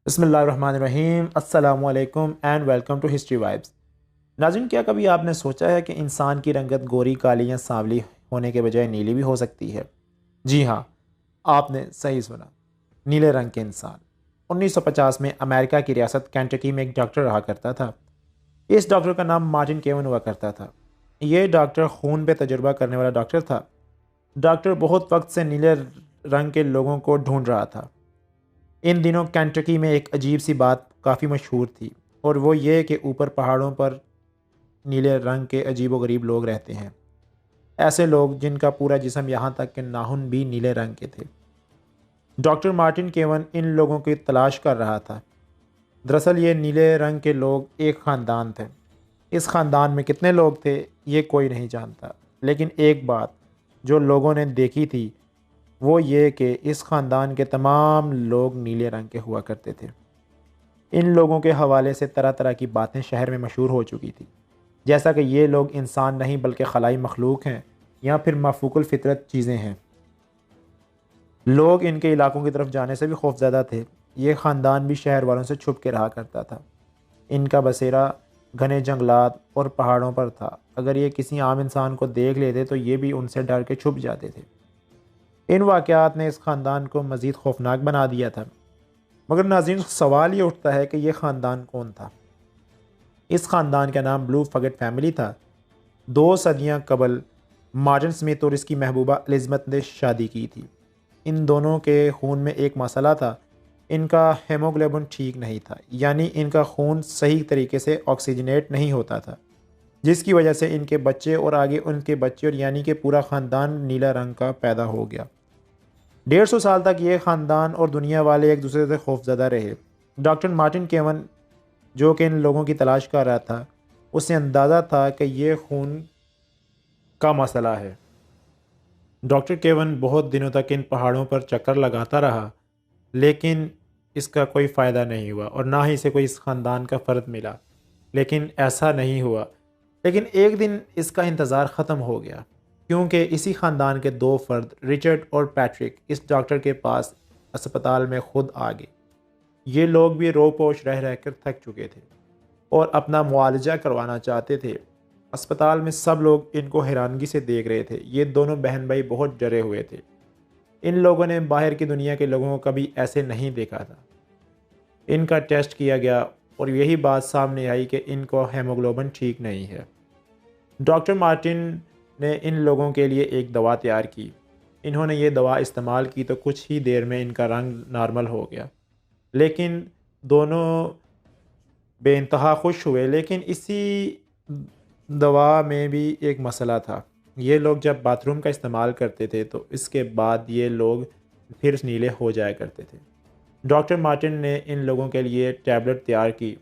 बिस्मिल्लाहिर्रहमानिर्रहीम अस्सलामुअलैकुम and welcome to History Vibes. नाज़रीन, क्या कभी आपने सोचा है कि इंसान की रंगत गोरी, काली या सांवली होने के बजाय नीली भी हो सकती है? जी हाँ, आपने सही सुना। नीले रंग के इंसान 1950 में अमेरिका की रियासत केंटकी में एक डॉक्टर रहा करता था। इस डॉक्टर का नाम मार्टिन केवन हुआ करता था। ये डॉक्टर खून पे तजुर्बा करने वाला डॉक्टर था। डॉक्टर बहुत वक्त से नीले रंग के लोगों को ढूंढ रहा था। इन दिनों केंटकी में एक अजीब सी बात काफ़ी मशहूर थी, और वो ये कि ऊपर पहाड़ों पर नीले रंग के अजीब व गरीब लोग रहते हैं। ऐसे लोग जिनका पूरा जिस्म यहाँ तक कि नाखून भी नीले रंग के थे। डॉक्टर मार्टिन केवन इन लोगों की तलाश कर रहा था। दरअसल ये नीले रंग के लोग एक ख़ानदान थे। इस ख़ानदान में कितने लोग थे ये कोई नहीं जानता, लेकिन एक बात जो लोगों ने देखी थी वो ये कि इस ख़ानदान के तमाम लोग नीले रंग के हुआ करते थे। इन लोगों के हवाले से तरह तरह की बातें शहर में मशहूर हो चुकी थी, जैसा कि ये लोग इंसान नहीं बल्कि खलाई मखलूक हैं या फिर माफूकुल फितरत चीज़ें हैं। लोग इनके इलाकों की तरफ जाने से भी खौफज़दा थे। ये ख़ानदान भी शहर वालों से छुप के रहा करता था। इनका बसेरा घने जंगलात और पहाड़ों पर था। अगर ये किसी आम इंसान को देख लेते तो ये भी उनसे डर के छुप जाते थे। इन वाक़यात ने इस ख़ानदान को मज़ीद खौफनाक बना दिया था। मगर नाज़रीन, सवाल ये उठता है कि यह ख़ानदान कौन था? इस ख़ानदान का नाम ब्लू फगट फैमिली था। 2 सदियाँ कबल मार्टिन स्मिथ और इसकी महबूबा एलिज़ाबेथ ने शादी की थी। इन दोनों के खून में एक मसला था। इनका हेमोग्लोबिन ठीक नहीं था, यानी इनका खून सही तरीके से ऑक्सीजनेट नहीं होता था, जिसकी वजह से इनके बच्चे और आगे उनके बच्चे और यानी कि पूरा ख़ानदान नीला रंग का पैदा हो गया। 150 साल तक ये ख़ानदान और दुनिया वाले एक दूसरे से खौफज़दा रहे। डॉक्टर मार्टिन केवन, जो कि इन लोगों की तलाश कर रहा था, उसे अंदाज़ा था कि ये खून का मसला है। डॉक्टर केवन बहुत दिनों तक इन पहाड़ों पर चक्कर लगाता रहा, लेकिन इसका कोई फ़ायदा नहीं हुआ और ना ही इसे कोई इस ख़ानदान का फ़र्द मिला। लेकिन ऐसा नहीं हुआ। लेकिन एक दिन इसका इंतज़ार ख़त्म हो गया, क्योंकि इसी ख़ानदान के 2 फ़र्द रिचर्ड और पैट्रिक इस डॉक्टर के पास अस्पताल में खुद आ गए। ये लोग भी रोपोश रह रह कर थक चुके थे और अपना मुआवजा करवाना चाहते थे। अस्पताल में सब लोग इनको हैरानगी से देख रहे थे। ये दोनों बहन भाई बहुत डरे हुए थे। इन लोगों ने बाहर की दुनिया के लोगों को कभी ऐसे नहीं देखा था। इनका टेस्ट किया गया और यही बात सामने आई कि इनको हेमोग्लोबिन ठीक नहीं है। डॉक्टर मार्टिन ने इन लोगों के लिए एक दवा तैयार की। इन्होंने ये दवा इस्तेमाल की तो कुछ ही देर में इनका रंग नॉर्मल हो गया। लेकिन दोनों बेइंतहा खुश हुए। लेकिन इसी दवा में भी एक मसला था। ये लोग जब बाथरूम का इस्तेमाल करते थे तो इसके बाद ये लोग फिर नीले हो जाया करते थे। डॉक्टर मार्टिन ने इन लोगों के लिए टैबलेट तैयार की।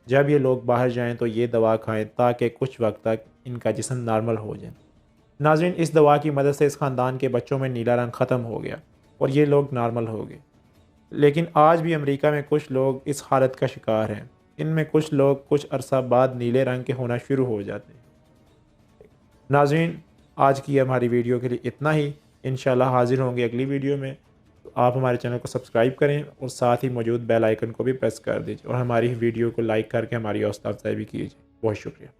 जब ये लोग बाहर जाएं तो ये दवा खाएं ताकि कुछ वक्त तक इनका जिस्म नॉर्मल हो जाए। नाज़रीन, इस दवा की मदद से इस ख़ानदान के बच्चों में नीला रंग ख़त्म हो गया और ये लोग नॉर्मल हो गए। लेकिन आज भी अमेरिका में कुछ लोग इस हालत का शिकार हैं। इनमें कुछ लोग कुछ अरसा बाद नीले रंग के होना शुरू हो जाते हैं। नाज़रीन, आज की हमारी वीडियो के लिए इतना ही। इंशाल्लाह हाज़िर होंगे अगली वीडियो में। तो आप हमारे चैनल को सब्सक्राइब करें और साथ ही मौजूद बेल आइकन को भी प्रेस कर दीजिए और हमारी वीडियो को लाइक करके हमारी हौसला अफजाई भी कीजिए। बहुत शुक्रिया।